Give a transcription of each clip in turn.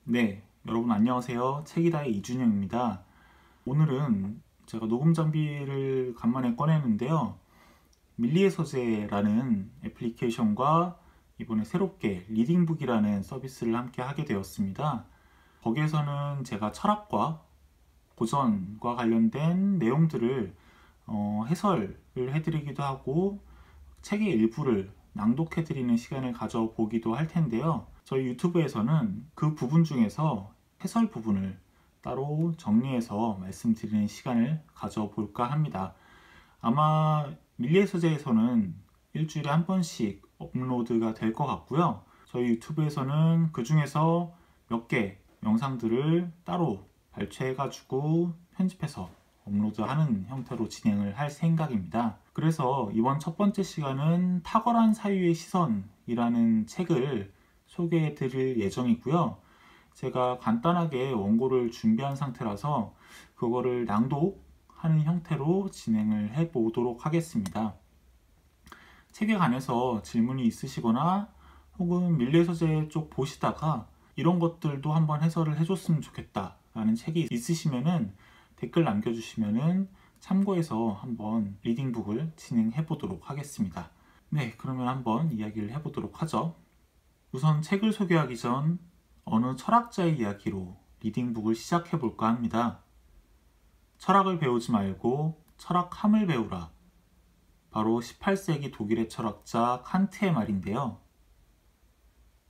네, 여러분 안녕하세요. 책이다의 이준영입니다. 오늘은 제가 녹음 장비를 간만에 꺼내는데요. 밀리의 서재라는 애플리케이션과 이번에 새롭게 리딩북이라는 서비스를 함께 하게 되었습니다. 거기에서는 제가 철학과 고전과 관련된 내용들을 해설을 해드리기도 하고 책의 일부를 낭독해드리는 시간을 가져보기도 할 텐데요. 저희 유튜브에서는 그 부분 중에서 해설 부분을 따로 정리해서 말씀드리는 시간을 가져볼까 합니다. 아마 밀리의 서재에서는 일주일에 한 번씩 업로드가 될 것 같고요. 저희 유튜브에서는 그 중에서 몇 개 영상들을 따로 발췌해가지고 편집해서 업로드하는 형태로 진행을 할 생각입니다. 그래서 이번 첫 번째 시간은 탁월한 사유의 시선이라는 책을 소개해 드릴 예정이고요. 제가 간단하게 원고를 준비한 상태라서 그거를 낭독하는 형태로 진행을 해 보도록 하겠습니다. 책에 관해서 질문이 있으시거나 혹은 밀리의 서재 쪽 보시다가 이런 것들도 한번 해설을 해줬으면 좋겠다 라는 책이 있으시면은 댓글 남겨주시면은 참고해서 한번 리딩북을 진행해 보도록 하겠습니다. 네, 그러면 한번 이야기를 해보도록 하죠. 우선 책을 소개하기 전 어느 철학자의 이야기로 리딩북을 시작해 볼까 합니다. 철학을 배우지 말고 철학함을 배우라. 바로 18세기 독일의 철학자 칸트의 말인데요.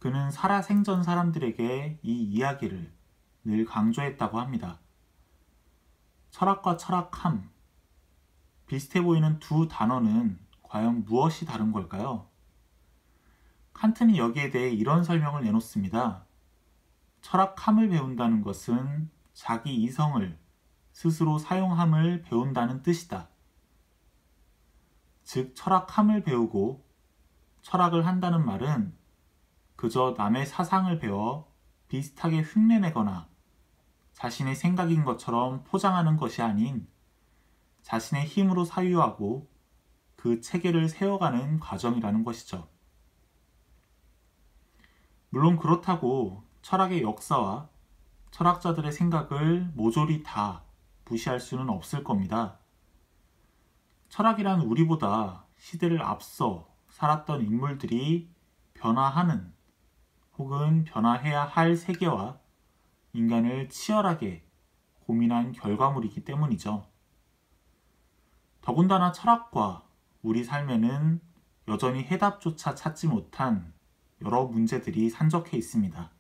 그는 살아생전 사람들에게 이 이야기를 늘 강조했다고 합니다. 철학과 철학함, 비슷해 보이는 두 단어는 과연 무엇이 다른 걸까요? 칸트는 여기에 대해 이런 설명을 내놓습니다. 철학함을 배운다는 것은 자기 이성을 스스로 사용함을 배운다는 뜻이다. 즉, 철학함을 배우고 철학을 한다는 말은 그저 남의 사상을 배워 비슷하게 흉내내거나 자신의 생각인 것처럼 포장하는 것이 아닌 자신의 힘으로 사유하고 그 체계를 세워가는 과정이라는 것이죠. 물론 그렇다고 철학의 역사와 철학자들의 생각을 모조리 다 무시할 수는 없을 겁니다. 철학이란 우리보다 시대를 앞서 살았던 인물들이 변화하는 혹은 변화해야 할 세계와 인간을 치열하게 고민한 결과물이기 때문이죠. 더군다나 철학과 우리 삶에는 여전히 해답조차 찾지 못한 여러 문제들이 산적해 있습니다.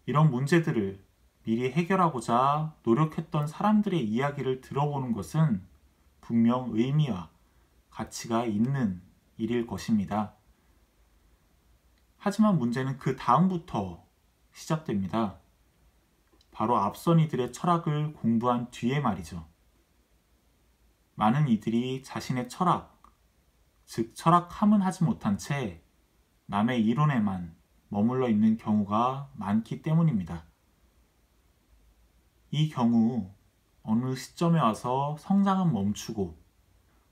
이런 문제들을 미리 해결하고자 노력했던 사람들의 이야기를 들어보는 것은 분명 의미와 가치가 있는 일일 것입니다. 하지만 문제는 그 다음부터 시작됩니다. 바로 앞선 이들의 철학을 공부한 뒤에 말이죠. 많은 이들이 자신의 철학, 즉 철학함은 하지 못한 채 남의 이론에만 머물러 있는 경우가 많기 때문입니다. 이 경우 어느 시점에 와서 성장은 멈추고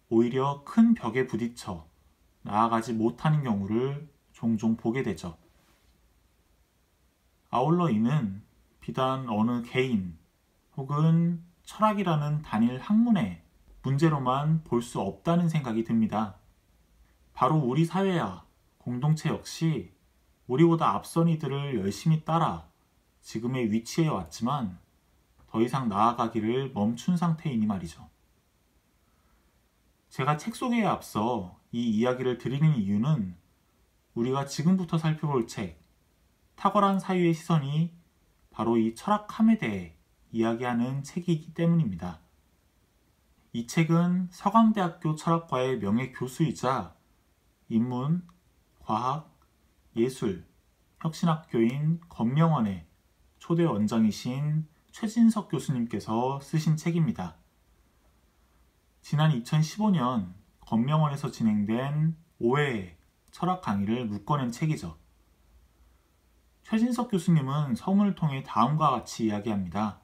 오히려 큰 벽에 부딪혀 나아가지 못하는 경우를 종종 보게 되죠. 아울러 이는 비단 어느 개인 혹은 철학이라는 단일 학문의 문제로만 볼 수 없다는 생각이 듭니다. 바로 우리 사회와 공동체 역시 우리보다 앞선 이들을 열심히 따라 지금의 위치에 왔지만 더 이상 나아가기를 멈춘 상태이니 말이죠. 제가 책 소개에 앞서 이 이야기를 드리는 이유는 우리가 지금부터 살펴볼 책, 탁월한 사유의 시선이 바로 이 철학함에 대해 이야기하는 책이기 때문입니다. 이 책은 서강대학교 철학과의 명예교수이자 인문, 과학, 예술, 혁신학교인 건명원의 초대 원장이신 최진석 교수님께서 쓰신 책입니다. 지난 2015년 건명원에서 진행된 5회의 철학 강의를 묶어낸 책이죠. 최진석 교수님은 서문을 통해 다음과 같이 이야기합니다.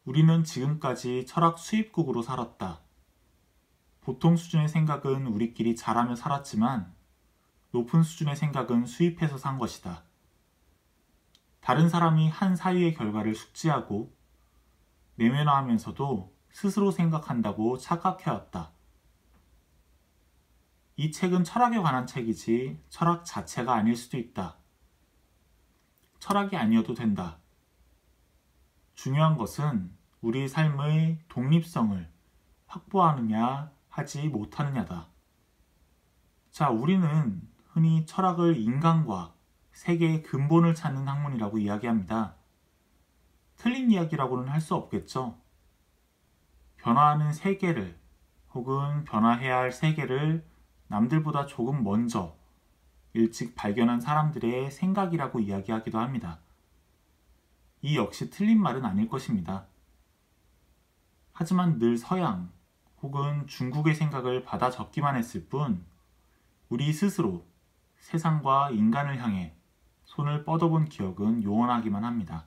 우리는 지금까지 철학 수입국으로 살았다. 보통 수준의 생각은 우리끼리 잘하며 살았지만 높은 수준의 생각은 수입해서 산 것이다. 다른 사람이 한 사유의 결과를 숙지하고 내면화하면서도 스스로 생각한다고 착각해왔다. 이 책은 철학에 관한 책이지 철학 자체가 아닐 수도 있다. 철학이 아니어도 된다. 중요한 것은 우리 삶의 독립성을 확보하느냐 하지 못하느냐다. 자, 우리는 흔히 철학을 인간과 세계의 근본을 찾는 학문이라고 이야기합니다. 틀린 이야기라고는 할 수 없겠죠. 변화하는 세계를 혹은 변화해야 할 세계를 남들보다 조금 먼저 일찍 발견한 사람들의 생각이라고 이야기하기도 합니다. 이 역시 틀린 말은 아닐 것입니다. 하지만 늘 서양 혹은 중국의 생각을 받아 적기만 했을 뿐 우리 스스로 세상과 인간을 향해 손을 뻗어본 기억은 요원하기만 합니다.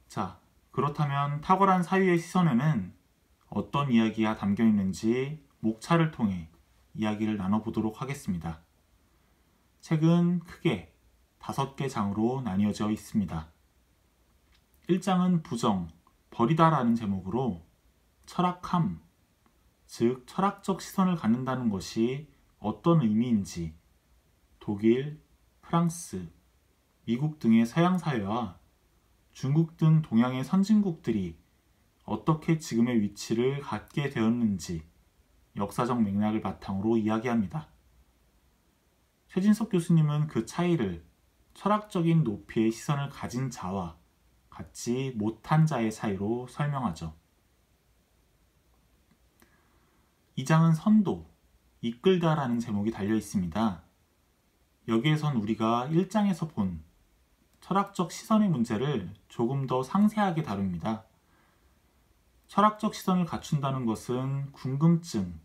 자, 그렇다면 탁월한 사유의 시선에는 어떤 이야기가 담겨 있는지 목차를 통해 이야기를 나눠보도록 하겠습니다. 책은 크게 5개 장으로 나뉘어져 있습니다. 1장은 부정, 버리다라는 제목으로 철학함, 즉 철학적 시선을 갖는다는 것이 어떤 의미인지 독일, 프랑스, 미국 등의 서양 사회와 중국 등 동양의 선진국들이 어떻게 지금의 위치를 갖게 되었는지 역사적 맥락을 바탕으로 이야기합니다. 최진석 교수님은 그 차이를 철학적인 높이의 시선을 가진 자와 갖지 못한 자의 차이로 설명하죠. 2장은 선도, 이끌다라는 제목이 달려 있습니다. 여기에선 우리가 1장에서 본 철학적 시선의 문제를 조금 더 상세하게 다룹니다. 철학적 시선을 갖춘다는 것은 궁금증,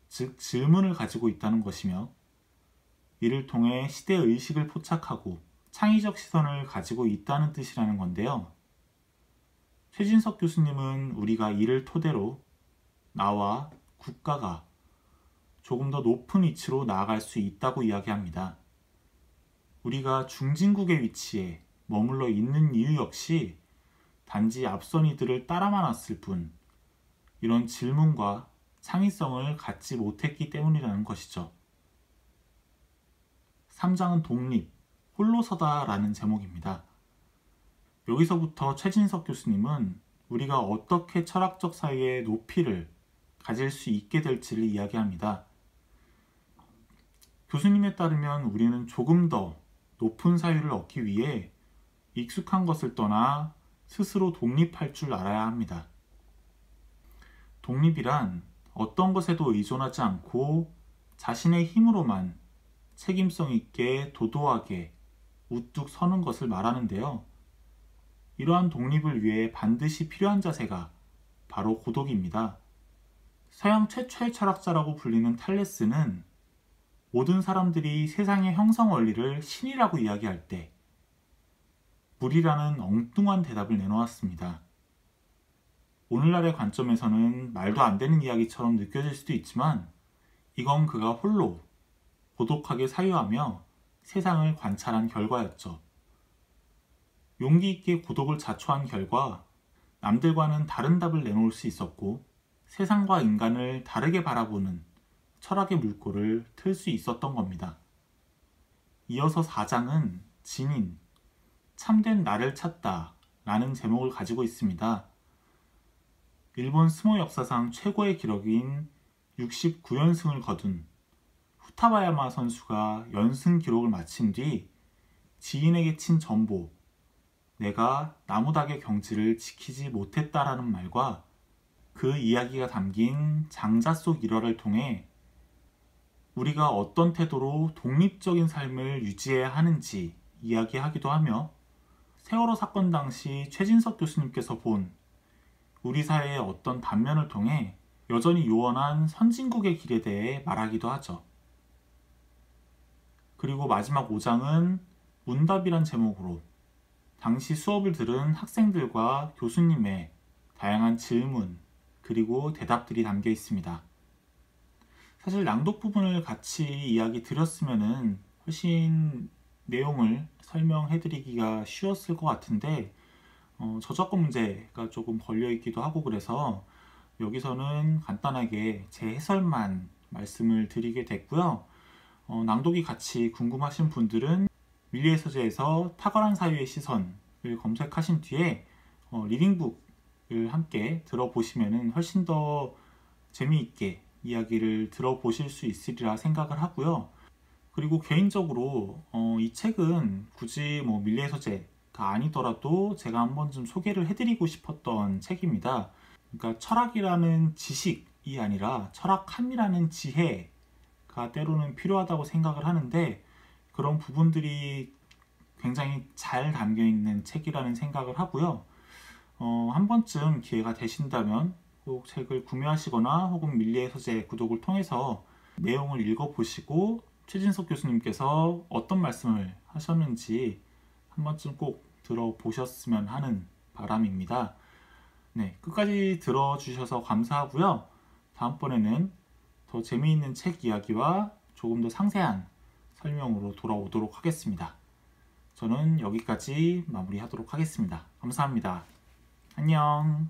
즉 질문을 가지고 있다는 것이며 이를 통해 시대의 의식을 포착하고 창의적 시선을 가지고 있다는 뜻이라는 건데요. 최진석 교수님은 우리가 이를 토대로 나와 국가가 조금 더 높은 위치로 나아갈 수 있다고 이야기합니다. 우리가 중진국의 위치에 머물러 있는 이유 역시 단지 앞선 이들을 따라만 왔을 뿐 이런 질문과 창의성을 갖지 못했기 때문이라는 것이죠. 3장은 독립, 홀로서다 라는 제목입니다. 여기서부터 최진석 교수님은 우리가 어떻게 철학적 사유의 높이를 가질 수 있게 될지를 이야기합니다. 교수님에 따르면 우리는 조금 더 높은 사유를 얻기 위해 익숙한 것을 떠나 스스로 독립할 줄 알아야 합니다. 독립이란 어떤 것에도 의존하지 않고 자신의 힘으로만 책임성 있게 도도하게 우뚝 서는 것을 말하는데요. 이러한 독립을 위해 반드시 필요한 자세가 바로 고독입니다. 서양 최초의 철학자라고 불리는 탈레스는 모든 사람들이 세상의 형성 원리를 신이라고 이야기할 때 물이라는 엉뚱한 대답을 내놓았습니다. 오늘날의 관점에서는 말도 안 되는 이야기처럼 느껴질 수도 있지만 이건 그가 홀로 고독하게 사유하며 세상을 관찰한 결과였죠. 용기 있게 고독을 자초한 결과 남들과는 다른 답을 내놓을 수 있었고 세상과 인간을 다르게 바라보는 철학의 물꼬를 틀 수 있었던 겁니다. 이어서 4장은 진인, 참된 나를 찾다 라는 제목을 가지고 있습니다. 일본 스모 역사상 최고의 기록인 69연승을 거둔 후타바야마 선수가 연승 기록을 마친 뒤 지인에게 친 전보, 내가 나무닭의 경지를 지키지 못했다라는 말과 그 이야기가 담긴 장자 속 일화를 통해 우리가 어떤 태도로 독립적인 삶을 유지해야 하는지 이야기하기도 하며 세월호 사건 당시 최진석 교수님께서 본 우리 사회의 어떤 단면을 통해 여전히 요원한 선진국의 길에 대해 말하기도 하죠. 그리고 마지막 5장은 문답이란 제목으로 당시 수업을 들은 학생들과 교수님의 다양한 질문 그리고 대답들이 담겨 있습니다. 사실 낭독 부분을 같이 이야기 드렸으면 훨씬 내용을 설명해 드리기가 쉬웠을 것 같은데 저작권 문제가 조금 걸려 있기도 하고 그래서 여기서는 간단하게 제 해설만 말씀을 드리게 됐고요. 낭독이 같이 궁금하신 분들은 밀리의 서재에서 탁월한 사유의 시선을 검색하신 뒤에 리딩북을 함께 들어보시면 훨씬 더 재미있게 이야기를 들어보실 수 있으리라 생각을 하고요. 그리고 개인적으로 이 책은 굳이 뭐 밀리의 서재가 아니더라도 제가 한 번쯤 소개를 해드리고 싶었던 책입니다. 그러니까 철학이라는 지식이 아니라 철학함이라는 지혜가 때로는 필요하다고 생각을 하는데 그런 부분들이 굉장히 잘 담겨 있는 책이라는 생각을 하고요. 한 번쯤 기회가 되신다면 꼭 책을 구매하시거나 혹은 밀리의 서재 구독을 통해서 내용을 읽어보시고 최진석 교수님께서 어떤 말씀을 하셨는지 한 번쯤 꼭 들어보셨으면 하는 바람입니다. 네, 끝까지 들어주셔서 감사하고요. 다음번에는 더 재미있는 책 이야기와 조금 더 상세한 설명으로 돌아오도록 하겠습니다. 저는 여기까지 마무리하도록 하겠습니다. 감사합니다. 안녕.